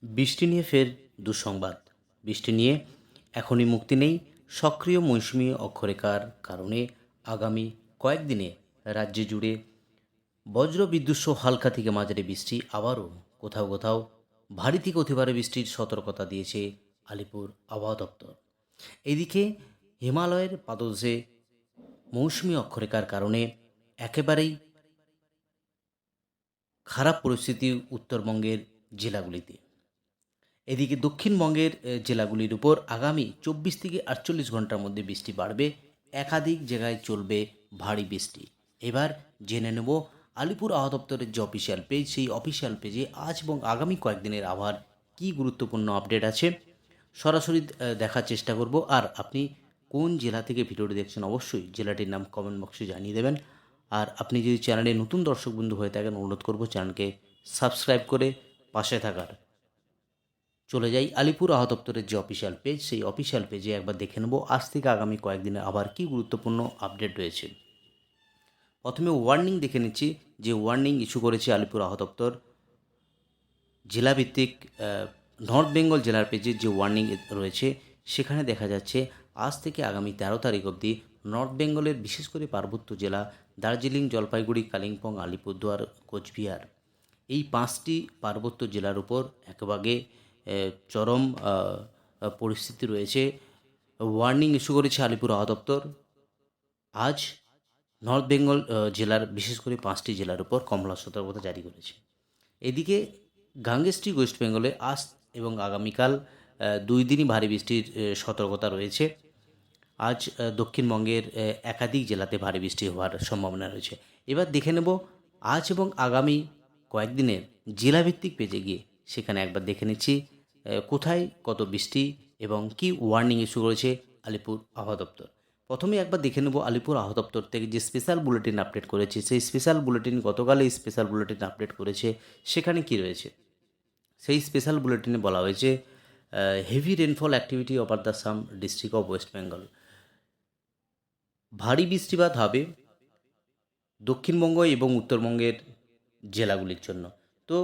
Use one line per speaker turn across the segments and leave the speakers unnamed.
বৃষ্টি নিয়ে ফের দুঃসংবাদ। বৃষ্টি নিয়ে এখনই মুক্তি নেই। সক্রিয় মৌসুমি অক্ষরেখার কারণে আগামী কয়েকদিনে রাজ্য জুড়ে বজ্রবিদ্যুৎ সহ হালকা থেকে মাঝারি বৃষ্টি, আবারও কোথাও কোথাও ভারী থেকে অতি ভারী বৃষ্টির সতর্কতা দিয়েছে আলিপুর আবহাওয়া দপ্তর। এদিকে হিমালয়ের পাদদেশে মৌসুমি অক্ষরেখার কারণে একেবারেই খারাপ পরিস্থিতি উত্তরবঙ্গের জেলাগুলিতে। এদিকে দক্ষিণবঙ্গের জেলাগুলির উপর আগামী 24 থেকে 48 ঘন্টার মধ্যে বৃষ্টি বাড়বে। একাধিক জায়গায় চলবে ভারী বৃষ্টি। এবার জেনে নেব আলিপুর আবহাওয়া দপ্তরের যে অফিসিয়াল পেজ, সেই অফিসিয়াল পেজে আজ এবং আগামী কয়েকদিনের আবহাওয়ার কী গুরুত্বপূর্ণ আপডেট আছে সরাসরি দেখার চেষ্টা করব। আর আপনি কোন জেলা থেকে ভিডিওটি দেখছেন অবশ্যই জেলাটির নাম কমেন্ট বক্সে জানিয়ে দেবেন। আর আপনি যদি চ্যানেলে নতুন দর্শক বন্ধু হয়ে থাকেন, অনুরোধ করব চ্যানেলকে সাবস্ক্রাইব করে পাশে থাকার। চলে যাই আলিপুর আবহাওয়া দপ্তরের যে অফিসিয়াল পেজ, সেই অফিসিয়াল পেজে একবার দেখে নেব আজ থেকে আগামী কয়েকদিনে আবার কী গুরুত্বপূর্ণ আপডেট রয়েছে। প্রথমে ওয়ার্নিং দেখে নিচ্ছি, যে ওয়ার্নিং ইস্যু করেছে আলিপুর আবহাওয়া দপ্তর জেলাভিত্তিক। নর্থ বেঙ্গল জেলার পেজে যে ওয়ার্নিং রয়েছে সেখানে দেখা যাচ্ছে আজ থেকে আগামী 13 তারিখ অবধি নর্থ বেঙ্গলের বিশেষ করে পার্বত্য জেলা দার্জিলিং, জলপাইগুড়ি, কালিম্পং, আলিপুরদুয়ার, কোচবিহার, এই 5টি পার্বত্য জেলার উপর একেবারে চরম পরিস্থিতি রয়েছে। ওয়ার্নিং ইস্যু করেছে আলিপুর আবহাওয়া দপ্তর। আজ নর্থ বেঙ্গল জেলার বিশেষ করে 5টি জেলার উপর কমলা সতর্কতা জারি করেছে। এদিকে গাঙ্গেস্টিক ওয়েস্ট বেঙ্গলে আজ এবং আগামীকাল 2 দিনই ভারী বৃষ্টির সতর্কতা রয়েছে। আজ দক্ষিণবঙ্গের একাধিক জেলাতে ভারী বৃষ্টি হওয়ার সম্ভাবনা রয়েছে। এবার দেখে নেব আজ এবং আগামী কয়েকদিনের জেলাভিত্তিক পেজে গিয়ে সেখানে একবার দেখে নিচ্ছি কোথায় কত বৃষ্টি এবং কি ওয়ার্নিং ইস্যু করেছে আলিপুর আবহাওয়া দপ্তর। প্রথমে একবার দেখে নেব আলিপুর আবহাওয়া দপ্তর থেকে যে স্পেশাল বুলেটিন আপডেট করেছে, সেই স্পেশাল বুলেটিন গতকাল এই স্পেশাল বুলেটিন আপডেট করেছে সেখানে কি রয়েছে। সেই স্পেশাল বুলেটিনে বলা হয়েছে heavy rainfall activity over the some district of West Bengal. ভারী বৃষ্টিপাত হবে দক্ষিণবঙ্গ এবং উত্তরবঙ্গের জেলাগুলির জন্য। তো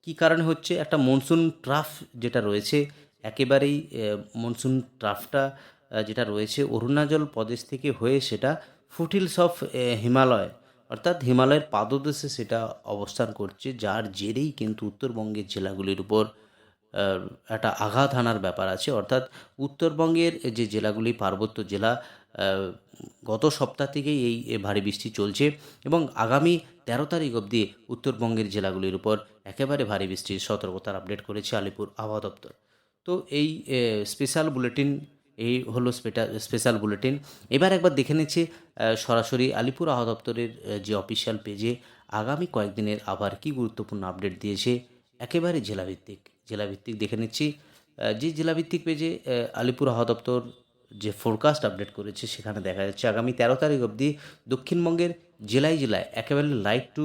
কী কারণে হচ্ছে, একটা মনসুন ট্রাফ যেটা রয়েছে, একেবারেই মনসুন ট্রাফটা যেটা রয়েছে অরুণাচল প্রদেশ থেকে হয়ে সেটা ফুটহিলস অফ হিমালয়, অর্থাৎ হিমালয়ের পাদদেশে সেটা অবস্থান করছে, যার জেরেই কিন্তু উত্তরবঙ্গের জেলাগুলির উপর একটা আঘাত হানার ব্যাপার আছে। অর্থাৎ উত্তরবঙ্গের যে জেলাগুলি পার্বত্য জেলা, গত সপ্তাহ থেকেই এই ভারী বৃষ্টি চলছে এবং আগামী 13 তারিখ অবধি উত্তরবঙ্গের জেলাগুলির উপর একেবারে ভারী বৃষ্টির সতর্কতার আপডেট করেছে আলিপুর আবহাওয়া দপ্তর। তো এই স্পেশাল বুলেটিন, এই হলো স্পেশাল বুলেটিন। এবার একবার দেখে নিচ্ছি সরাসরি আলিপুর আবহাওয়া দপ্তরের যে অফিসিয়াল পেজে আগামী কয়েকদিনের আবার কী গুরুত্বপূর্ণ আপডেট দিয়েছে একেবারে জেলাভিত্তিক দেখে নিচ্ছি। যে জেলাভিত্তিক পেজে আলিপুর আবহাওয়া দপ্তর যে ফোরকাস্ট আপডেট করেছে সেখানে দেখা যাচ্ছে আগামী 13 তারিখ অবধি দক্ষিণবঙ্গের জেলায় জেলায় একেবারে লাইট টু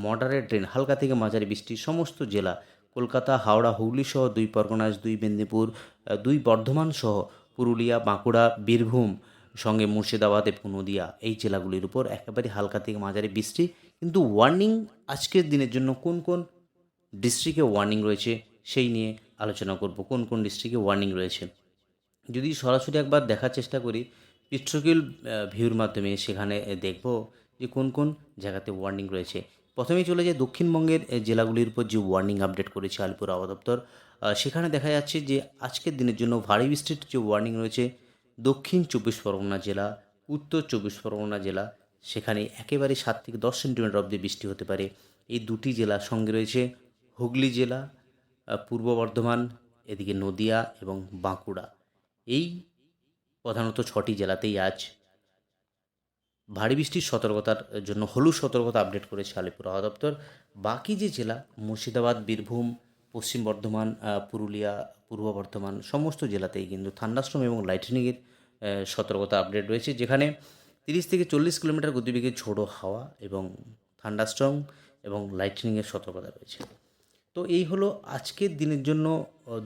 মডারেট রেন, হালকা থেকে মাঝারি বৃষ্টি সমস্ত জেলা কলকাতা, হাওড়া, হুগলি সহ 2 পরগনাস, 2 মেদিনীপুর, 2 বর্ধমান সহ পুরুলিয়া, বাঁকুড়া, বীরভূম, সঙ্গে মুর্শিদাবাদ এবং নদিয়া, এই জেলাগুলির উপর একেবারে হালকা থেকে মাঝারি বৃষ্টি। কিন্তু ওয়ার্নিং আজকের দিনের জন্য কোন কোন ডিস্ট্রিক্টে ওয়ার্নিং রয়েছে সেই নিয়ে আলোচনা করব। কোন কোন ডিস্ট্রিক্টে ওয়ার্নিং রয়েছে যদি সরাসরি একবার দেখার চেষ্টা করি পিট্রোকিল ভিউর মাধ্যমে, সেখানে দেখব যে কোন কোন জায়গাতে ওয়ার্নিং রয়েছে। প্রথমেই চলে যায় দক্ষিণবঙ্গের জেলাগুলির উপর যে ওয়ার্নিং আপডেট করেছে আলিপুর আবহাওয়া দপ্তর। সেখানে দেখা যাচ্ছে যে আজকের দিনের জন্য ভারী বৃষ্টির যে ওয়ার্নিং রয়েছে দক্ষিণ 24 পরগনা জেলা, উত্তর 24 পরগনা জেলা, সেখানে একেবারে 7 থেকে 10 সেন্টিমিটার অবধি বৃষ্টি হতে পারে। এই দুটি জেলার সঙ্গে রয়েছে হুগলি জেলা, পূর্ব বর্ধমান, এদিকে নদিয়া এবং বাঁকুড়া। এই প্রধানত 6টি জেলাতেই আজ ভারী বৃষ্টির সতর্কতার জন্য হলুদ সতর্কতা আপডেট করেছে আলিপুর আবহাওয়া দপ্তর। বাকি যে জেলা মুর্শিদাবাদ, বীরভূম, পশ্চিম বর্ধমান, পুরুলিয়া, পূর্ব বর্ধমান সমস্ত জেলাতেই কিন্তু থান্ডারস্টর্ম এবং লাইটনিংয়ের সতর্কতা আপডেট রয়েছে, যেখানে 30 থেকে 40 কিলোমিটার গতিবেগে ঝোড়ো হাওয়া এবং থান্ডারস্টর্ম এবং লাইটনিংয়ের সতর্কতা রয়েছে। তো এই হলো আজকের দিনের জন্য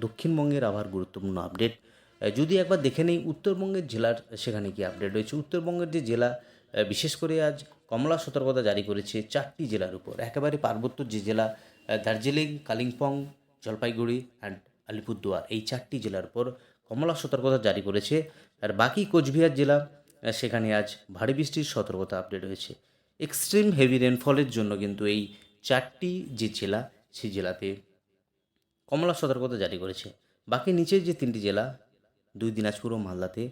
দক্ষিণবঙ্গের আবার গুরুত্বপূর্ণ আপডেট। যদি একবার দেখে নেই উত্তরবঙ্গের জেলার সেখানে কি আপডেট রয়েছে। উত্তরবঙ্গের যে জেলা বিশেষ করে আজ কমলা সতর্কতা জারি করেছে 4টি জেলার উপর, একেবারে পার্বত্য যে জেলা দার্জিলিং, কালিম্পং, জলপাইগুড়ি অ্যান্ড আলিপুরদুয়ার এই 4টি জেলার উপর কমলা সতর্কতা জারি করেছে। আর বাকি কোচবিহার জেলা, সেখানে আজ ভারী বৃষ্টির সতর্কতা আপডেট হয়েছে। এক্সট্রিম হেভি রেনফলের জন্য কিন্তু এই 4টি যে জেলা, সেই জেলাতে কমলা সতর্কতা জারি করেছে। বাকি নিচের যে 3টি জেলা, 2 দিনাজপুর ও মালদাতে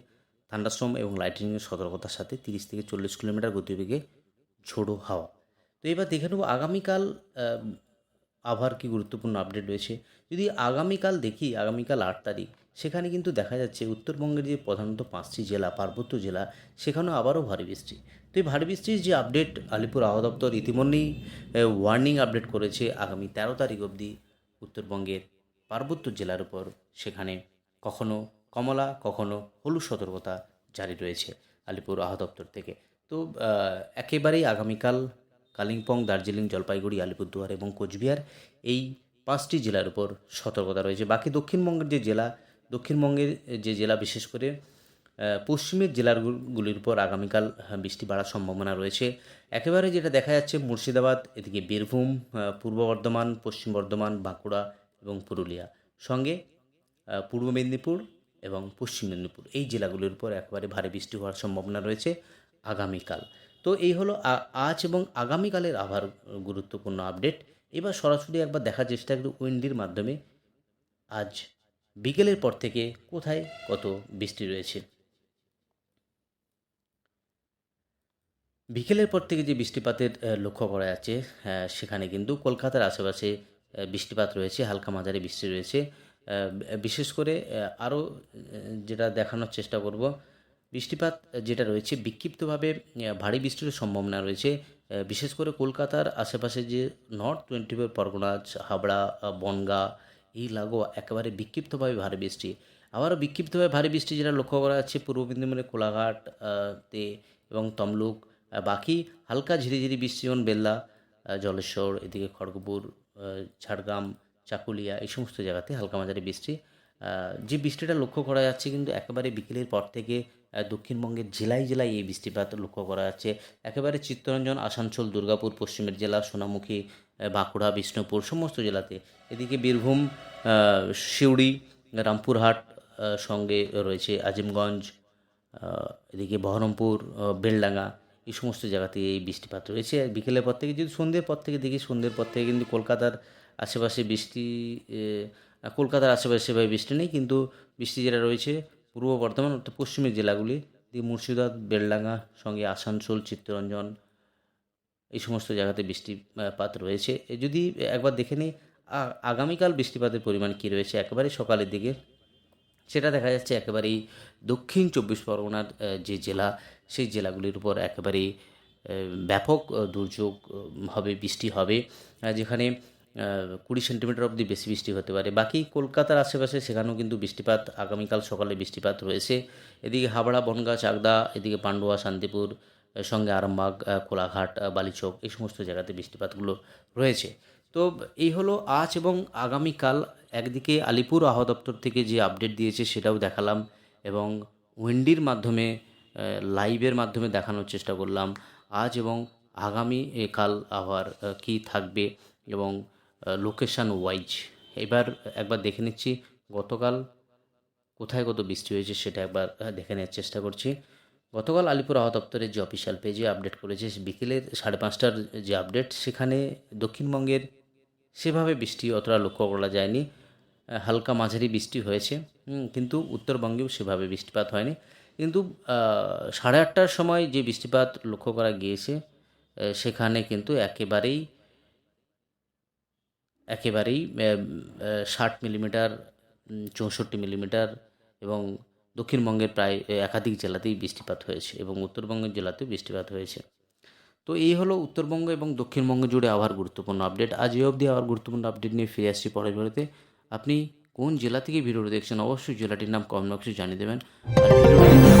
থান্ডারস্টর্ম এবং লাইটনিংয়ের সতর্কতার সাথে 30 থেকে 40 কিলোমিটার গতিবেগে ঝোড়ো হাওয়া। তো এবার দেখে নেব আগামীকাল আবহাওয়ার কী গুরুত্বপূর্ণ আপডেট রয়েছে। যদি আগামীকাল দেখি, আগামীকাল 8 তারিখ, সেখানে কিন্তু দেখা যাচ্ছে উত্তরবঙ্গের যে প্রধানত 5টি জেলা, পার্বত্য জেলা, সেখানেও আবারও ভারী বৃষ্টি। তো এই ভারী বৃষ্টির যে আপডেট, আলিপুর আবহাওয়া দপ্তর ইতিমধ্যেই ওয়ার্নিং আপডেট করেছে আগামী 13 তারিখ অবধি উত্তরবঙ্গের পার্বত্য জেলার উপর, সেখানে কখনো কমলা কখনো হলুদ সতর্কতা জারি রয়েছে আলিপুর আবহাওয়া দপ্তর থেকে। তো একেবারেই আগামীকাল কালিম্পং, দার্জিলিং, জলপাইগুড়ি, আলিপুরদুয়ার এবং কোচবিহার এই 5টি জেলার উপর সতর্কতা রয়েছে। বাকি দক্ষিণবঙ্গের যে জেলা বিশেষ করে পশ্চিমের জেলাগুলির উপর আগামীকাল বৃষ্টি বাড়ার সম্ভাবনা রয়েছে। একেবারে যেটা দেখা যাচ্ছে মুর্শিদাবাদ, এদিকে বীরভূম, পূর্ব বর্ধমান, পশ্চিম বর্ধমান, বাঁকুড়া এবং পুরুলিয়া, সঙ্গে পূর্ব মেদিনীপুর এবং পশ্চিম মেদিনীপুর এই জেলাগুলির উপর একেবারে ভারী বৃষ্টি হওয়ার সম্ভাবনা রয়েছে আগামীকাল। তো এই হলো আজ এবং আগামীকালের আবহাওয়ার গুরুত্বপূর্ণ আপডেট। এবার সরাসরি একবার দেখার চেষ্টা করি উইন্ডির মাধ্যমে আজ বিকেলের পর থেকে কোথায় কত বৃষ্টি রয়েছে। বিকেলের পর থেকে যে বৃষ্টিপাতের লক্ষ্য করা যাচ্ছে, সেখানে কিন্তু কলকাতার আশেপাশে বৃষ্টিপাত রয়েছে, হালকা মাঝারি বৃষ্টি রয়েছে। বিশেষ করে আরও যেটা দেখানোর চেষ্টা করব, বৃষ্টিপাত যেটা রয়েছে বিক্ষিপ্তভাবে ভারী বৃষ্টির সম্ভাবনা রয়েছে। বিশেষ করে কলকাতার আশেপাশে যে নর্থ 24 পরগনাজ, হাবড়া, বনগাঁ এই লাগোয়া একেবারে বিক্ষিপ্তভাবে ভারী বৃষ্টি। আবারও বিক্ষিপ্তভাবে ভারী বৃষ্টি যেটা লক্ষ্য করা যাচ্ছে পূর্ব মেদিনীপুরের কোলাঘাট তে এবং তমলুক। বাকি হালকা ঝিরিঝিরি বৃষ্টি যেমন বেল্লা, জলেশ্বর, এদিকে খড়গপুর, ঝাড়গ্রাম, চাকুলিয়া এই সমস্ত জায়গাতে হালকা মাঝারি বৃষ্টি। যে বৃষ্টিটা লক্ষ্য করা যাচ্ছে কিন্তু একেবারে বিকেলের পর থেকে দক্ষিণবঙ্গের জেলায় জেলায় এই বৃষ্টিপাত লক্ষ্য করা যাচ্ছে। একেবারে চিত্তরঞ্জন, আসানসোল, দুর্গাপুর, পশ্চিমের জেলা, সোনামুখী, বাঁকুড়া, বিষ্ণুপুর সমস্ত জেলাতে। এদিকে বীরভূম, সিউড়ি, রামপুরহাট, সঙ্গে রয়েছে আজিমগঞ্জ, এদিকে বহরমপুর, বেলডাঙ্গা এই সমস্ত জায়গাতে এই বৃষ্টিপাত রয়েছে। বিকেলের পর থেকে যদি সন্ধ্যের পর থেকে দেখি, সন্ধ্যের পর থেকে কিন্তু কলকাতার আশেপাশে সেভাবে বৃষ্টি নেই, কিন্তু বৃষ্টি যেটা রয়েছে পূর্ব বর্ধমান অর্থাৎ পশ্চিমের জেলাগুলি দিয়ে মুর্শিদাবাদ, বেলডাঙ্গা, সঙ্গে আসানসোল, চিত্তরঞ্জন এই সমস্ত জায়গাতে বৃষ্টিপাত রয়েছে। যদি একবার দেখে নিই আগামীকাল বৃষ্টিপাতের পরিমাণ কী রয়েছে একেবারে সকালের দিকে, সেটা দেখা যাচ্ছে একেবারেই দক্ষিণ 24 পরগনার যে জেলা, সেই জেলাগুলির উপর একেবারেই ব্যাপক দুর্যোগ হবে, বৃষ্টি হবে, যেখানে 20 সেন্টিমিটার অবধি বেশি বৃষ্টি হতে পারে। বাকি কলকাতার আশেপাশে সেখানেও কিন্তু বৃষ্টিপাত আগামীকাল সকালে বৃষ্টিপাত রয়েছে। এদিকে হাবড়া, বনগাঁ, চাকদা, এদিকে পান্ডুয়া, শান্তিপুর, সঙ্গে আরামবাগ, কোলাঘাট, বালিচক এই সমস্ত জায়গাতে বৃষ্টিপাতগুলো রয়েছে। তো এই হলো আজ এবং আগামীকাল। একদিকে আলিপুর আবহাওয়া দপ্তর থেকে যে আপডেট দিয়েছে সেটাও দেখালাম, এবং উইন্ডির মাধ্যমে লাইভের মাধ্যমে দেখানোর চেষ্টা করলাম আজ এবং আগামী কাল আবহাওয়ার কী থাকবে এবং লোকেশান ওয়াইজ। একবার দেখে নিচ্ছি গতকাল কোথায় কত বৃষ্টি হয়েছে, সেটা একবার দেখে নেওয়ার চেষ্টা করছি। গতকাল আলিপুর আবহাওয়া দপ্তরের যে অফিসিয়াল পেজে আপডেট করেছে বিকেলের 5:30টার যে আপডেট, সেখানে দক্ষিণবঙ্গের সেভাবে বৃষ্টি অতটা লক্ষ্য করা যায়নি। হালকা মাঝারি বৃষ্টি হয়েছে, কিন্তু উত্তরবঙ্গেও সেভাবে বৃষ্টিপাত হয়নি। কিন্তু 8:30টার সময় যে বৃষ্টিপাত লক্ষ্য করা গিয়েছে, সেখানে কিন্তু একেবারেই 60 মিলিমিটার, 64 মিলিমিটার, এবং দক্ষিণবঙ্গের প্রায় একাধিক জেলাতেই বৃষ্টিপাত হয়েছে এবং উত্তরবঙ্গের জেলাতেও বৃষ্টিপাত হয়েছে। তো এই হলো উত্তরবঙ্গ এবং দক্ষিণবঙ্গ জুড়ে আবহাওয়ার গুরুত্বপূর্ণ আপডেট। আজ এই অবধি আবার গুরুত্বপূর্ণ আপডেট নিয়ে ফিরে আসছি পরের ভিডিওতে। আপনি কোন জেলা থেকে ভিডিওটি দেখছেন অবশ্যই জেলাটির নাম কমেন্ট বক্সে জানিয়ে দেবেন। আর ভিডিওটি